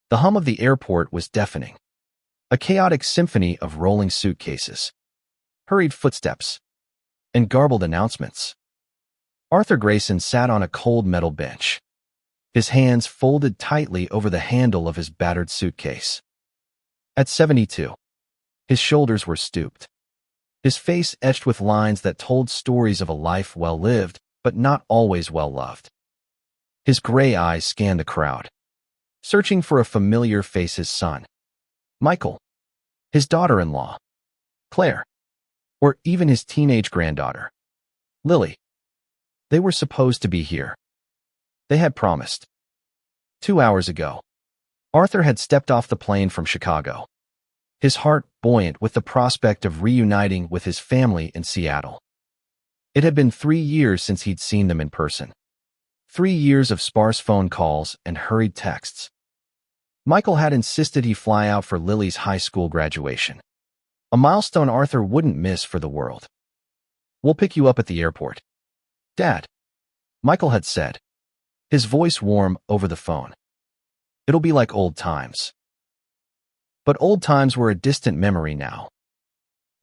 The hum of the airport was deafening, a chaotic symphony of rolling suitcases, hurried footsteps, and garbled announcements. Arthur Grayson sat on a cold metal bench, his hands folded tightly over the handle of his battered suitcase. At 72, his shoulders were stooped, his face etched with lines that told stories of a life well lived, but not always well loved. His gray eyes scanned the crowd, searching for a familiar face: his son, Michael, his daughter-in-law, Claire, or even his teenage granddaughter, Lily. They were supposed to be here. They had promised. 2 hours ago, Arthur had stepped off the plane from Chicago, his heart buoyant with the prospect of reuniting with his family in Seattle. It had been 3 years since he'd seen them in person. 3 years of sparse phone calls and hurried texts. Michael had insisted he fly out for Lily's high school graduation, a milestone Arthur wouldn't miss for the world. "We'll pick you up at the airport, Dad," Michael had said, his voice warm over the phone. "It'll be like old times." But old times were a distant memory now.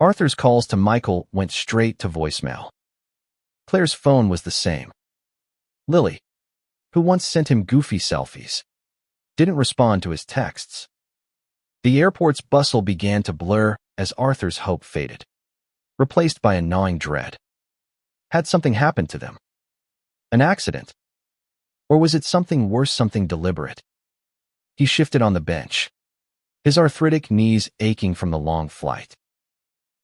Arthur's calls to Michael went straight to voicemail. Claire's phone was the same. Lily, who once sent him goofy selfies, didn't respond to his texts. The airport's bustle began to blur as Arthur's hope faded, replaced by a gnawing dread. Had something happened to them? An accident? Or was it something worse, something deliberate? He shifted on the bench, his arthritic knees aching from the long flight.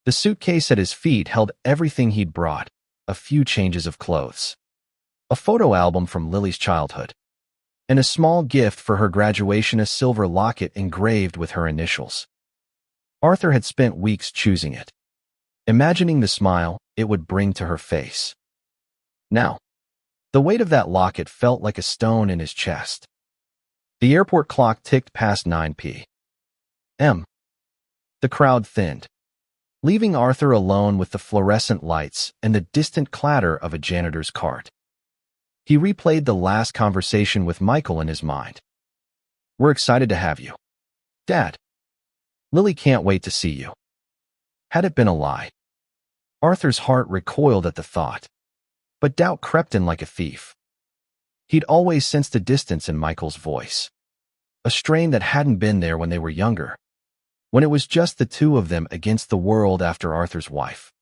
The suitcase at his feet held everything he'd brought: a few changes of clothes, a photo album from Lily's childhood, and a small gift for her graduation, a silver locket engraved with her initials. Arthur had spent weeks choosing it, imagining the smile it would bring to her face. Now, the weight of that locket felt like a stone in his chest. The airport clock ticked past 9 p.m. The crowd thinned, leaving Arthur alone with the fluorescent lights and the distant clatter of a janitor's cart. He replayed the last conversation with Michael in his mind. "We're excited to have you, Dad. Lily can't wait to see you." Had it been a lie? Arthur's heart recoiled at the thought, but doubt crept in like a thief. He'd always sensed a distance in Michael's voice, a strain that hadn't been there when they were younger, when it was just the two of them against the world after Arthur's wife,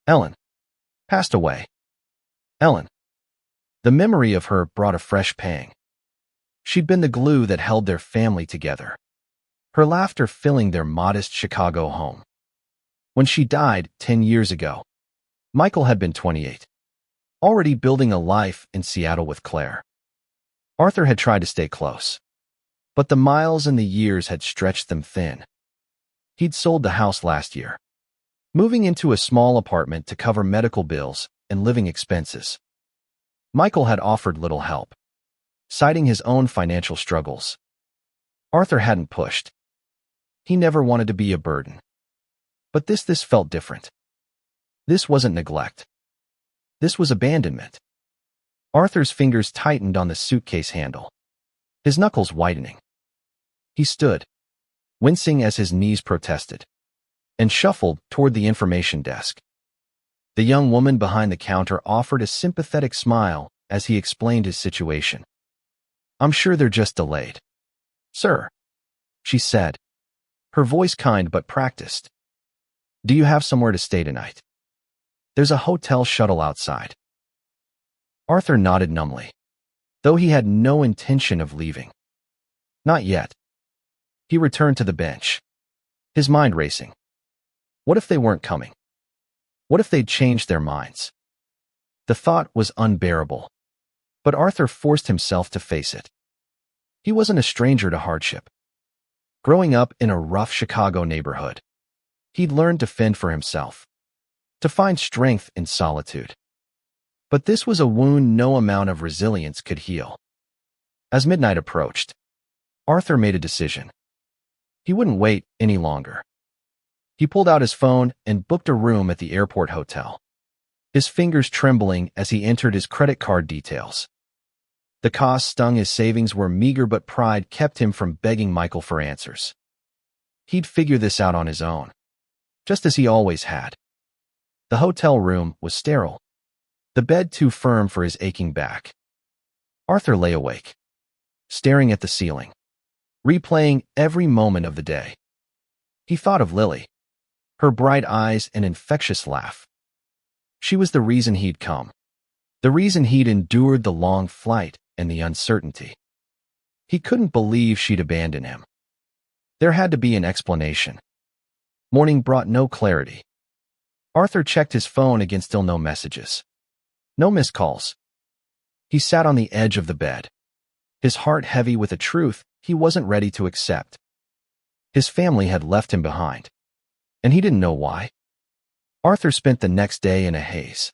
Ellen, passed away. Ellen. The memory of her brought a fresh pang. She'd been the glue that held their family together, her laughter filling their modest Chicago home. When she died 10 years ago, Michael had been 28, already building a life in Seattle with Claire. Arthur had tried to stay close, but the miles and the years had stretched them thin. He'd sold the house last year, moving into a small apartment to cover medical bills and living expenses. Michael had offered little help, citing his own financial struggles. Arthur hadn't pushed. He never wanted to be a burden. But this felt different. This wasn't neglect. This was abandonment. Arthur's fingers tightened on the suitcase handle, his knuckles whitening. He stood, wincing as his knees protested, and shuffled toward the information desk. The young woman behind the counter offered a sympathetic smile as he explained his situation. "I'm sure they're just delayed, sir," she said, her voice kind but practiced. "Do you have somewhere to stay tonight? There's a hotel shuttle outside." Arthur nodded numbly, though he had no intention of leaving. Not yet. He returned to the bench, his mind racing. What if they weren't coming? What if they'd changed their minds? The thought was unbearable, but Arthur forced himself to face it. He wasn't a stranger to hardship. Growing up in a rough Chicago neighborhood, he'd learned to fend for himself, to find strength in solitude. But this was a wound no amount of resilience could heal. As midnight approached, Arthur made a decision. He wouldn't wait any longer. He pulled out his phone and booked a room at the airport hotel, his fingers trembling as he entered his credit card details. The cost stung his savings were meager, but pride kept him from begging Michael for answers. He'd figure this out on his own, just as he always had. The hotel room was sterile, the bed too firm for his aching back. Arthur lay awake, staring at the ceiling, replaying every moment of the day. He thought of Lily, her bright eyes and infectious laugh. She was the reason he'd come, the reason he'd endured the long flight and the uncertainty. He couldn't believe she'd abandon him. There had to be an explanation. Morning brought no clarity. Arthur checked his phone again, still no messages. No missed calls. He sat on the edge of the bed, his heart heavy with a truth he wasn't ready to accept. His family had left him behind, and he didn't know why. Arthur spent the next day in a haze,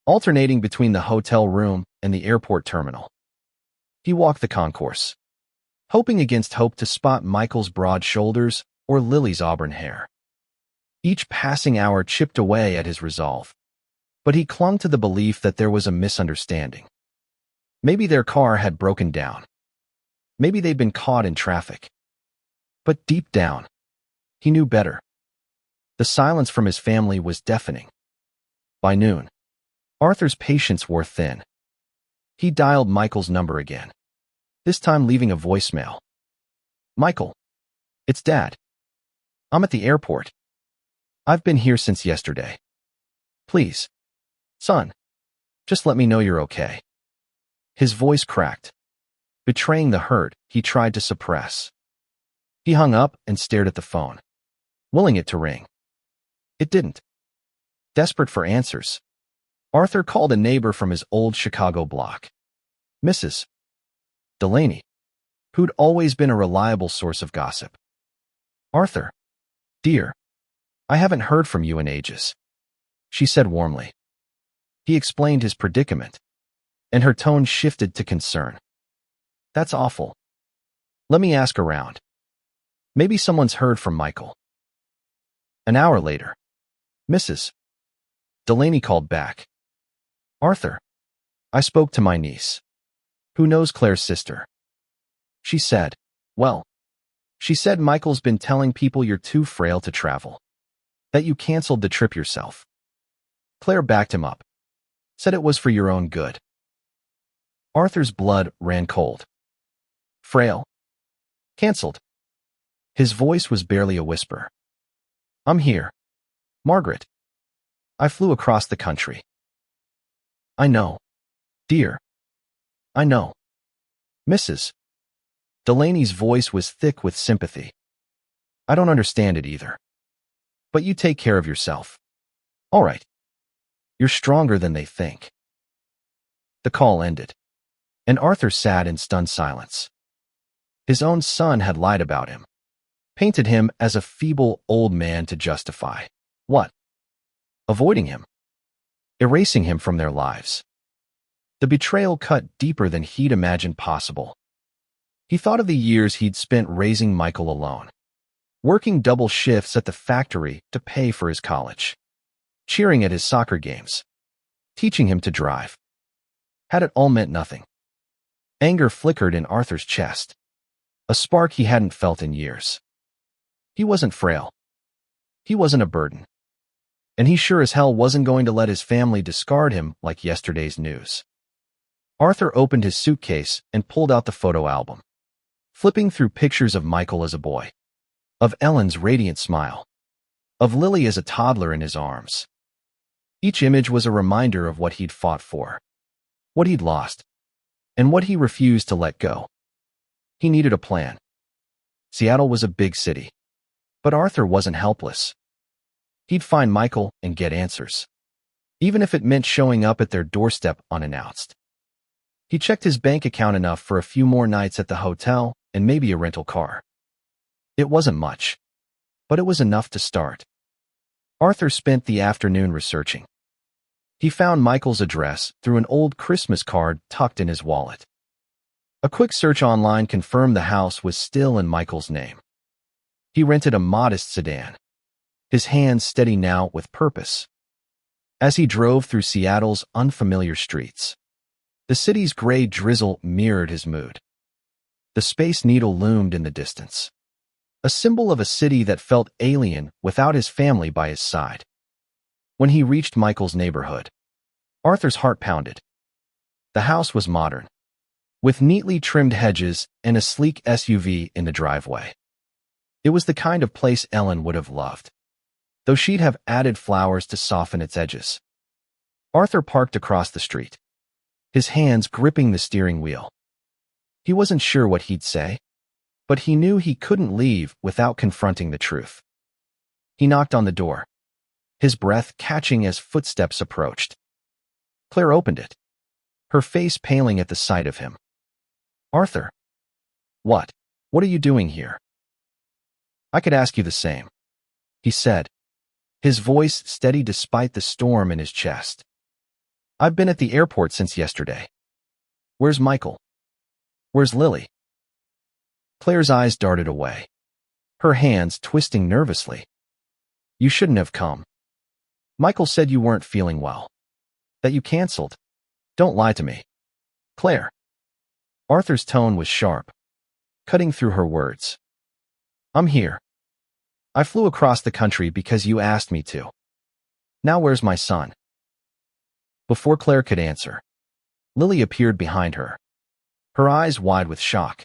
alternating between the hotel room and the airport terminal. He walked the concourse, hoping against hope to spot Michael's broad shoulders or Lily's auburn hair. Each passing hour chipped away at his resolve, but he clung to the belief that there was a misunderstanding. Maybe their car had broken down. Maybe they'd been caught in traffic. But deep down, he knew better. The silence from his family was deafening. By noon, Arthur's patience wore thin. He dialed Michael's number again, this time leaving a voicemail. "Michael, it's Dad. I'm at the airport. I've been here since yesterday. Please, son, just let me know you're okay." His voice cracked, betraying the hurt he tried to suppress. He hung up and stared at the phone, willing it to ring. It didn't. Desperate for answers, Arthur called a neighbor from his old Chicago block, Mrs. Delaney, who'd always been a reliable source of gossip. "Arthur, dear, I haven't heard from you in ages," she said warmly. He explained his predicament, and her tone shifted to concern. "That's awful. Let me ask around. Maybe someone's heard from Michael." An hour later, Mrs. Delaney called back. "Arthur, I spoke to my niece, who knows Claire's sister. She said, she said Michael's been telling people you're too frail to travel, that you canceled the trip yourself. Claire backed him up, said it was for your own good." Arthur's blood ran cold. Frail? Canceled? His voice was barely a whisper. "I'm here, Margaret. I flew across the country." "I know, dear. I know." Mrs. Delaney's voice was thick with sympathy. "I don't understand it either. But you take care of yourself. All right. You're stronger than they think." The call ended, and Arthur sat in stunned silence. His own son had lied about him, painted him as a feeble old man to justify what? Avoiding him, erasing him from their lives. The betrayal cut deeper than he'd imagined possible. He thought of the years he'd spent raising Michael alone, working double shifts at the factory to pay for his college, cheering at his soccer games, teaching him to drive. Had it all meant nothing? Anger flickered in Arthur's chest, a spark he hadn't felt in years. He wasn't frail. He wasn't a burden. And he sure as hell wasn't going to let his family discard him like yesterday's news. Arthur opened his suitcase and pulled out the photo album, flipping through pictures of Michael as a boy, of Ellen's radiant smile, of Lily as a toddler in his arms. Each image was a reminder of what he'd fought for, what he'd lost, and what he refused to let go. He needed a plan. Seattle was a big city, but Arthur wasn't helpless. He'd find Michael and get answers, even if it meant showing up at their doorstep unannounced. He checked his bank account enough for a few more nights at the hotel and maybe a rental car. It wasn't much, but it was enough to start. Arthur spent the afternoon researching. He found Michael's address through an old Christmas card tucked in his wallet. A quick search online confirmed the house was still in Michael's name. He rented a modest sedan, his hands steady now with purpose. As he drove through Seattle's unfamiliar streets, The city's gray drizzle mirrored his mood. The Space Needle loomed in the distance, a symbol of a city that felt alien without his family by his side. When he reached Michael's neighborhood, Arthur's heart pounded. The house was modern, with neatly trimmed hedges and a sleek SUV in the driveway. It was the kind of place Ellen would have loved, though she'd have added flowers to soften its edges. Arthur parked across the street, his hands gripping the steering wheel. He wasn't sure what he'd say, but he knew he couldn't leave without confronting the truth. He knocked on the door, his breath catching as footsteps approached. Claire opened it, her face paling at the sight of him. "Arthur." "What? What are you doing here?" "I could ask you the same," he said, his voice steady despite the storm in his chest. "I've been at the airport since yesterday. Where's Michael? Where's Lily?" Claire's eyes darted away, her hands twisting nervously. "You shouldn't have come. Michael said you weren't feeling well, that you canceled. Don't lie to me, Claire." Arthur's tone was sharp, cutting through her words. "I'm here. I flew across the country because you asked me to. Now where's my son?" Before Claire could answer, Lily appeared behind her, her eyes wide with shock.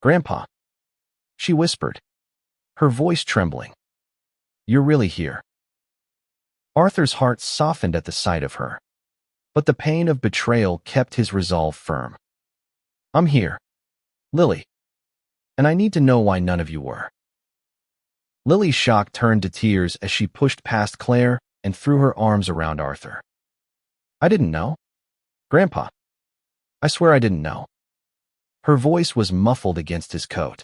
"Grandpa," she whispered, her voice trembling. "You're really here?" Arthur's heart softened at the sight of her, but the pain of betrayal kept his resolve firm. "I'm here, Lily, and I need to know why none of you were." Lily's shock turned to tears as she pushed past Claire and threw her arms around Arthur. "I didn't know, Grandpa. I swear I didn't know." Her voice was muffled against his coat,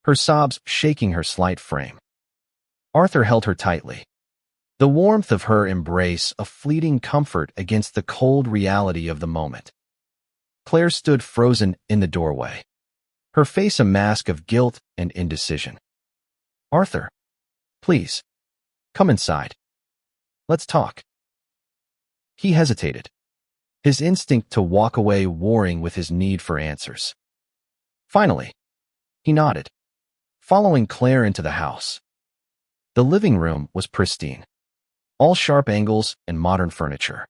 her sobs shaking her slight frame. Arthur held her tightly, the warmth of her embrace a fleeting comfort against the cold reality of the moment. Claire stood frozen in the doorway, her face a mask of guilt and indecision. "Arthur, please, come inside. Let's talk." He hesitated, his instinct to walk away warring with his need for answers. Finally, he nodded, following Claire into the house. The living room was pristine, all sharp angles and modern furniture,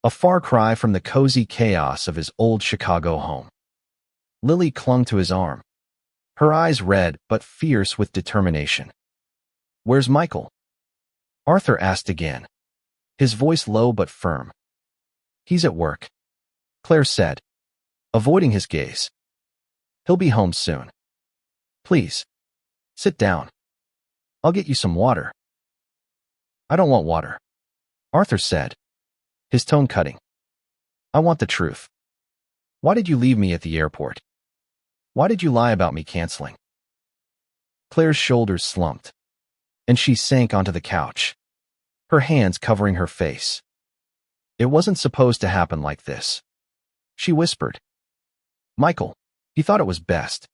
a far cry from the cozy chaos of his old Chicago home. Lily clung to his arm, her eyes red but fierce with determination. "Where's Michael?" Arthur asked again, his voice low but firm. "He's at work," Claire said, avoiding his gaze. "He'll be home soon. Please, sit down. I'll get you some water." "I don't want water," Arthur said, his tone cutting. "I want the truth. Why did you leave me at the airport? Why did you lie about me canceling?" Claire's shoulders slumped, and she sank onto the couch, her hands covering her face. "It wasn't supposed to happen like this," she whispered. "Michael, he thought it was best.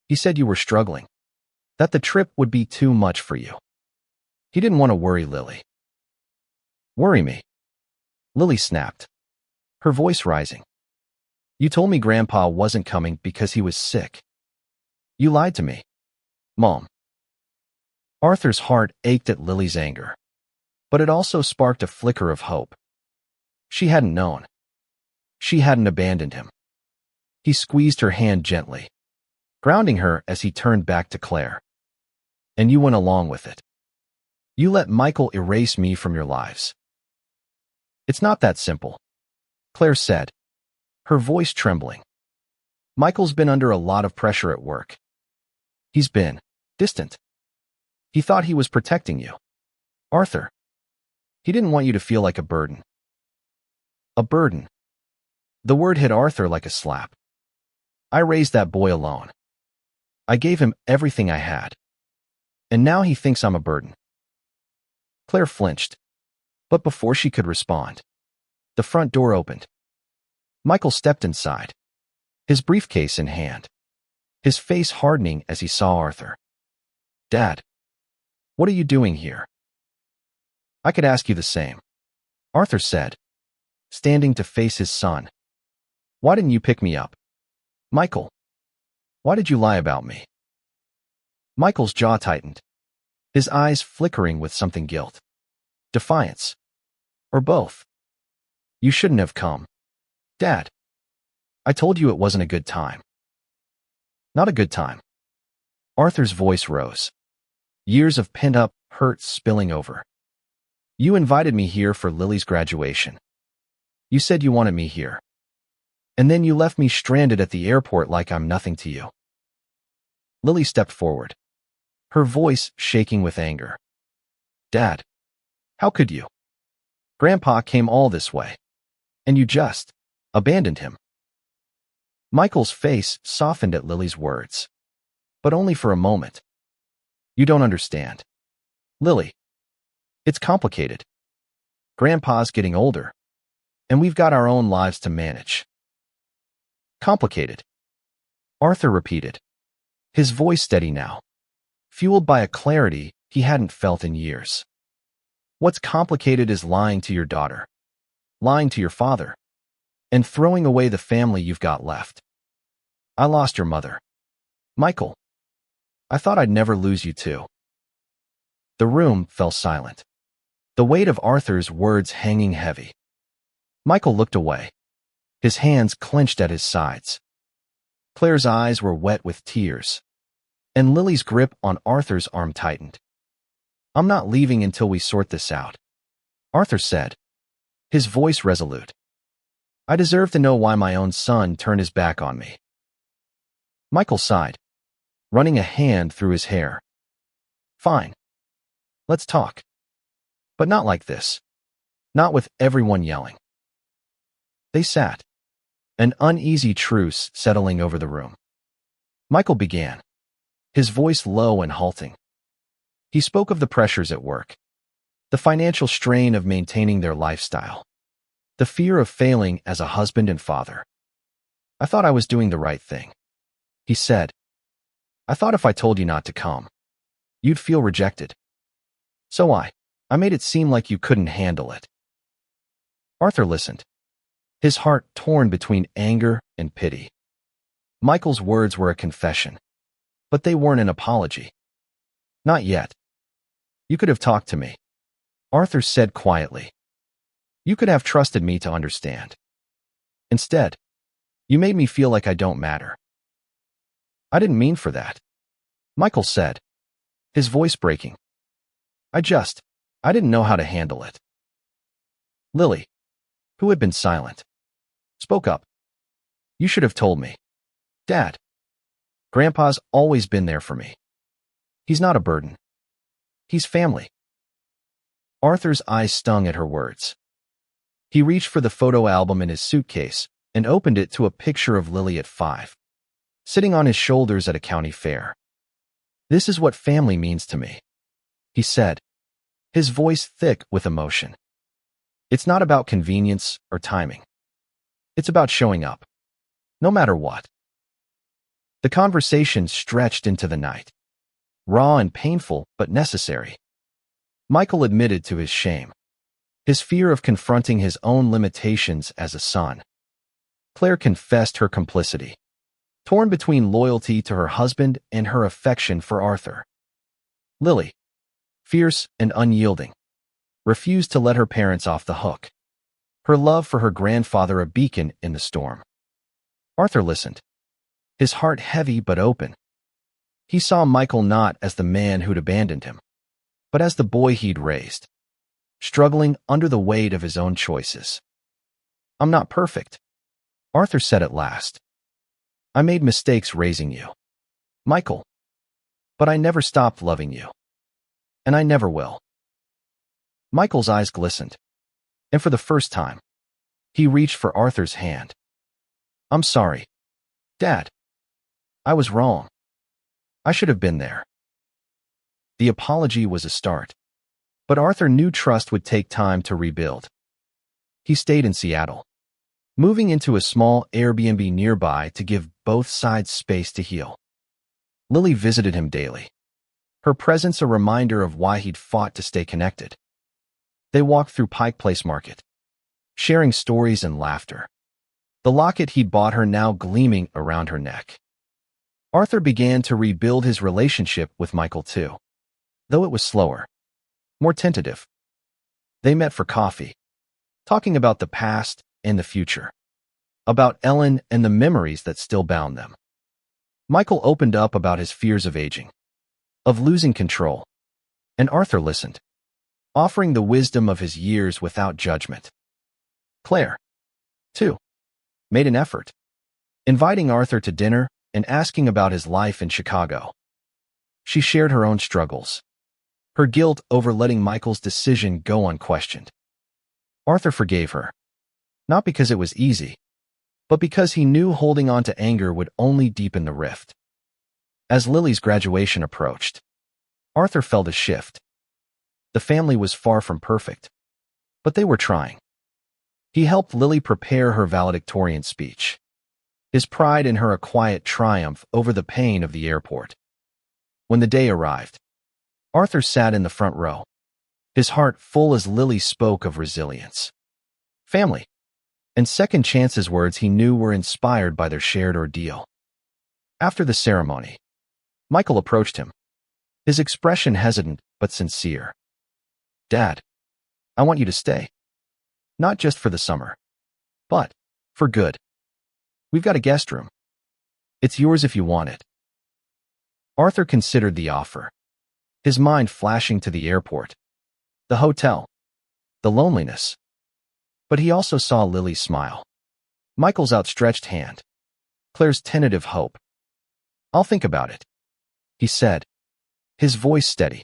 He said you were struggling, that the trip would be too much for you. He didn't want to worry Lily." "Worry me?" Lily snapped, her voice rising. "You told me Grandpa wasn't coming because he was sick. You lied to me, Mom." Arthur's heart ached at Lily's anger, but it also sparked a flicker of hope. She hadn't known. She hadn't abandoned him. He squeezed her hand gently, grounding her as he turned back to Claire. "And you went along with it. You let Michael erase me from your lives." "It's not that simple," Claire said, her voice trembling. "Michael's been under a lot of pressure at work. He's been distant. He thought he was protecting you, Arthur. He didn't want you to feel like a burden." A burden. The word hit Arthur like a slap. "I raised that boy alone. I gave him everything I had. And now he thinks I'm a burden." Claire flinched, but before she could respond, the front door opened. Michael stepped inside, his briefcase in hand, his face hardening as he saw Arthur. "Dad, what are you doing here?" "I could ask you the same," Arthur said, standing to face his son. Why didn't you pick me up? Michael, why did you lie about me? Michael's jaw tightened, his eyes flickering with something guilt, defiance, or both. You shouldn't have come. Dad, I told you it wasn't a good time. Not a good time. Arthur's voice rose, years of pent-up hurt spilling over. You invited me here for Lily's graduation. You said you wanted me here. And then you left me stranded at the airport like I'm nothing to you. Lily stepped forward, her voice shaking with anger. Dad, how could you? Grandpa came all this way, and you just abandoned him. Michael's face softened at Lily's words, but only for a moment. You don't understand. Lily, it's complicated. Grandpa's getting older, and we've got our own lives to manage. Complicated, Arthur repeated, his voice steady now, fueled by a clarity he hadn't felt in years. What's complicated is lying to your daughter, lying to your father, and throwing away the family you've got left. I lost your mother. Michael, I thought I'd never lose you too. The room fell silent, the weight of Arthur's words hanging heavy. Michael looked away, his hands clenched at his sides. Claire's eyes were wet with tears, and Lily's grip on Arthur's arm tightened. I'm not leaving until we sort this out, Arthur said, his voice resolute. I deserve to know why my own son turned his back on me. Michael sighed, running a hand through his hair. Fine. Let's talk. But not like this. Not with everyone yelling. They sat, an uneasy truce settling over the room. Michael began, his voice low and halting. He spoke of the pressures at work, the financial strain of maintaining their lifestyle, the fear of failing as a husband and father. I thought I was doing the right thing, he said. I thought if I told you not to come, you'd feel rejected. So I made it seem like you couldn't handle it. Arthur listened, his heart torn between anger and pity. Michael's words were a confession, but they weren't an apology. Not yet. You could have talked to me, Arthur said quietly. You could have trusted me to understand. Instead, you made me feel like I don't matter. I didn't mean for that, Michael said, his voice breaking. I didn't know how to handle it. Lily, who had been silent, spoke up. You should have told me. Dad, Grandpa's always been there for me. He's not a burden. He's family. Arthur's eyes stung at her words. He reached for the photo album in his suitcase and opened it to a picture of Lily at 5, sitting on his shoulders at a county fair. This is what family means to me, he said, his voice thick with emotion. It's not about convenience or timing. It's about showing up, no matter what. The conversation stretched into the night, raw and painful but necessary. Michael admitted to his shame, his fear of confronting his own limitations as a son. Claire confessed her complicity, torn between loyalty to her husband and her affection for Arthur. Lily, fierce and unyielding, refused to let her parents off the hook, her love for her grandfather a beacon in the storm. Arthur listened, his heart heavy but open. He saw Michael not as the man who'd abandoned him, but as the boy he'd raised, struggling under the weight of his own choices. I'm not perfect, Arthur said at last. I made mistakes raising you, Michael, but I never stopped loving you, and I never will. Michael's eyes glistened, and for the first time, he reached for Arthur's hand. I'm sorry, Dad. I was wrong. I should have been there. The apology was a start, but Arthur knew trust would take time to rebuild. He stayed in Seattle, moving into a small Airbnb nearby to give both sides space to heal. Lily visited him daily, her presence a reminder of why he'd fought to stay connected. They walked through Pike Place Market, sharing stories and laughter. The locket he'd bought her now gleaming around her neck. Arthur began to rebuild his relationship with Michael too, though it was slower, more tentative. They met for coffee, talking about the past and the future, about Ellen and the memories that still bound them. Michael opened up about his fears of aging, of losing control, and Arthur listened, offering the wisdom of his years without judgment. Claire, too, made an effort, inviting Arthur to dinner and asking about his life in Chicago. She shared her own struggles, her guilt over letting Michael's decision go unquestioned. Arthur forgave her, not because it was easy, but because he knew holding on to anger would only deepen the rift. As Lily's graduation approached, Arthur felt a shift. The family was far from perfect, but they were trying. He helped Lily prepare her valedictorian speech, his pride in her a quiet triumph over the pain of the airport. When the day arrived, Arthur sat in the front row, his heart full as Lily spoke of resilience, family, and second chances, words he knew were inspired by their shared ordeal. After the ceremony, Michael approached him, his expression hesitant but sincere. "Dad, I want you to stay. Not just for the summer, but for good. We've got a guest room. It's yours if you want it." Arthur considered the offer, his mind flashing to the airport, the hotel, the loneliness. But he also saw Lily's smile, Michael's outstretched hand, Claire's tentative hope. "I'll think about it," he said, his voice steady.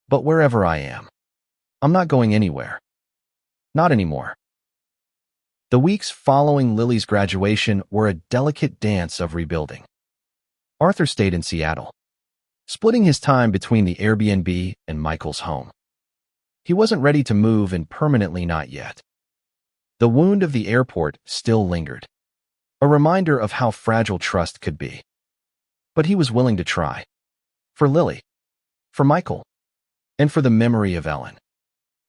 "But wherever I am, I'm not going anywhere. Not anymore." The weeks following Lily's graduation were a delicate dance of rebuilding. Arthur stayed in Seattle, splitting his time between the Airbnb and Michael's home. He wasn't ready to move, and permanently not yet. The wound of the airport still lingered, a reminder of how fragile trust could be. But he was willing to try. For Lily, for Michael, and for the memory of Ellen,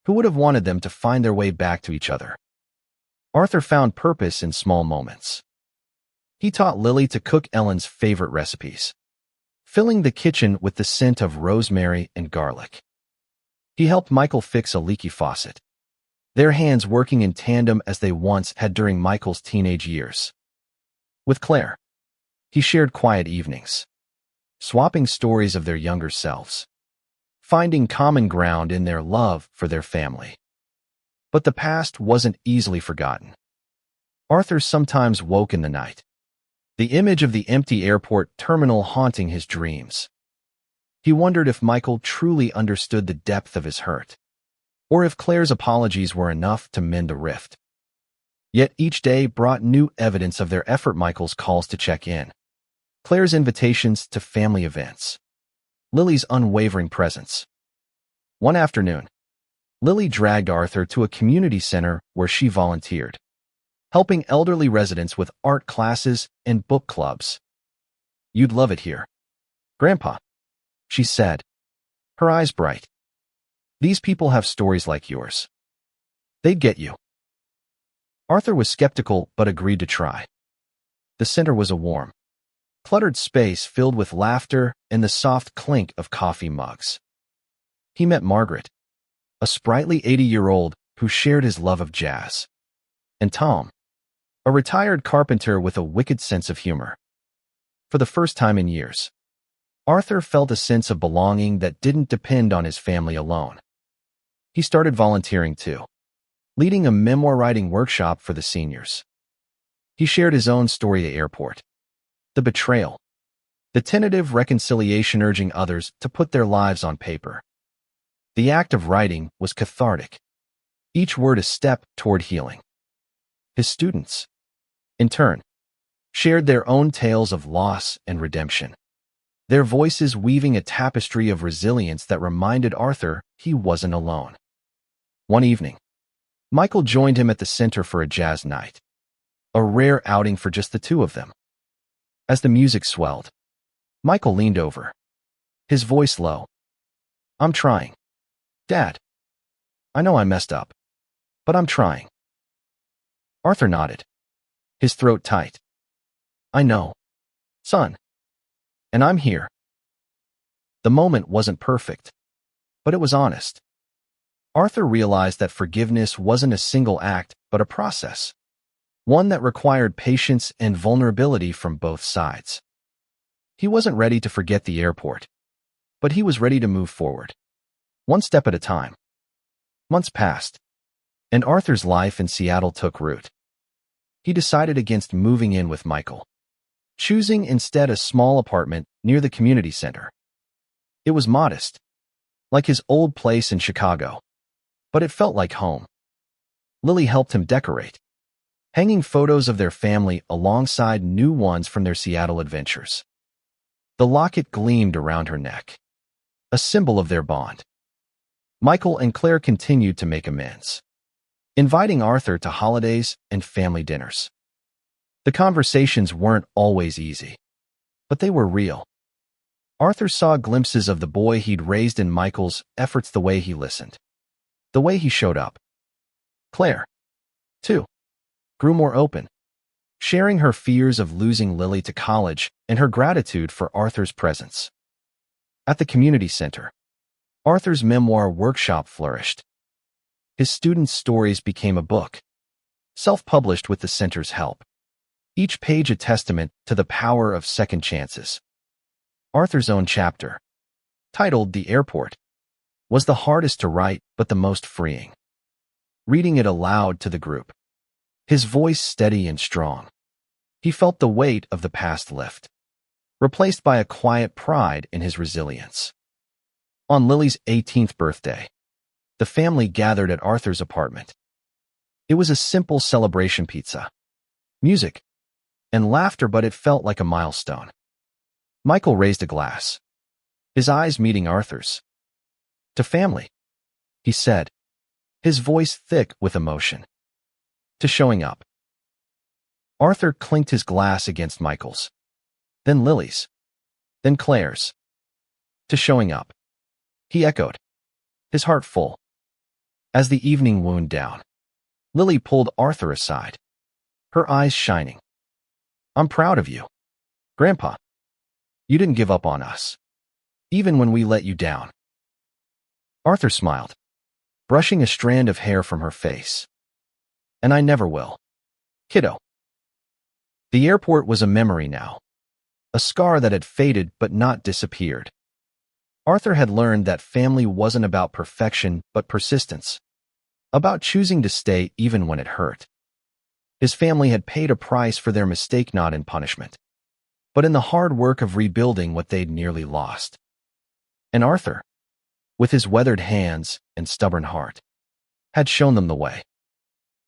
who would have wanted them to find their way back to each other. Arthur found purpose in small moments. He taught Lily to cook Ellen's favorite recipes, filling the kitchen with the scent of rosemary and garlic. He helped Michael fix a leaky faucet, their hands working in tandem as they once had during Michael's teenage years. With Claire, he shared quiet evenings, swapping stories of their younger selves, finding common ground in their love for their family. But the past wasn't easily forgotten. Arthur sometimes woke in the night, the image of the empty airport terminal haunting his dreams. He wondered if Michael truly understood the depth of his hurt, or if Claire's apologies were enough to mend the rift. Yet each day brought new evidence of their effort: Michael's calls to check in, Claire's invitations to family events, Lily's unwavering presence. One afternoon, Lily dragged Arthur to a community center where she volunteered, helping elderly residents with art classes and book clubs. "You'd love it here, Grandpa," she said, her eyes bright. "These people have stories like yours. They'd get you." Arthur was skeptical but agreed to try. The center was a warm, cluttered space filled with laughter and the soft clink of coffee mugs. He met Margaret, a sprightly 80-year-old who shared his love of jazz, and Tom, a retired carpenter with a wicked sense of humor. For the first time in years, Arthur felt a sense of belonging that didn't depend on his family alone. He started volunteering too, leading a memoir writing workshop for the seniors. He shared his own story at the airport, the betrayal, the tentative reconciliation, urging others to put their lives on paper. The act of writing was cathartic, each word a step toward healing. His students, in turn, shared their own tales of loss and redemption, their voices weaving a tapestry of resilience that reminded Arthur he wasn't alone. One evening, Michael joined him at the center for a jazz night, a rare outing for just the two of them. As the music swelled, Michael leaned over, his voice low. "I'm trying, Dad. I know I messed up, but I'm trying." Arthur nodded, his throat tight. I know, son. And I'm here. The moment wasn't perfect, but it was honest. Arthur realized that forgiveness wasn't a single act, but a process. One that required patience and vulnerability from both sides. He wasn't ready to forget the airport, but he was ready to move forward, one step at a time. Months passed, and Arthur's life in Seattle took root. He decided against moving in with Michael, choosing instead a small apartment near the community center. It was modest, like his old place in Chicago, but it felt like home. Lily helped him decorate, hanging photos of their family alongside new ones from their Seattle adventures. The locket gleamed around her neck, a symbol of their bond. Michael and Claire continued to make amends, inviting Arthur to holidays and family dinners. The conversations weren't always easy, but they were real. Arthur saw glimpses of the boy he'd raised in Michael's efforts, the way he listened, the way he showed up. Claire, too, grew more open, sharing her fears of losing Lily to college and her gratitude for Arthur's presence. At the community center, Arthur's memoir workshop flourished. His students' stories became a book, self-published with the center's help, each page a testament to the power of second chances. Arthur's own chapter, titled The Airport, was the hardest to write but the most freeing. Reading it aloud to the group, his voice steady and strong, he felt the weight of the past lift, replaced by a quiet pride in his resilience. On Lily's 18th birthday, the family gathered at Arthur's apartment. It was a simple celebration: pizza, music, and laughter, but it felt like a milestone. Michael raised a glass, his eyes meeting Arthur's. To family, he said, his voice thick with emotion. To showing up. Arthur clinked his glass against Michael's, then Lily's, then Claire's. To showing up, he echoed, his heart full. As the evening wound down, Lily pulled Arthur aside, her eyes shining. I'm proud of you, Grandpa. You didn't give up on us, even when we let you down. Arthur smiled, brushing a strand of hair from her face. And I never will, kiddo. The airport was a memory now, a scar that had faded but not disappeared. Arthur had learned that family wasn't about perfection but persistence, about choosing to stay even when it hurt. His family had paid a price for their mistake, not in punishment, but in the hard work of rebuilding what they'd nearly lost. And Arthur, with his weathered hands and stubborn heart, had shown them the way.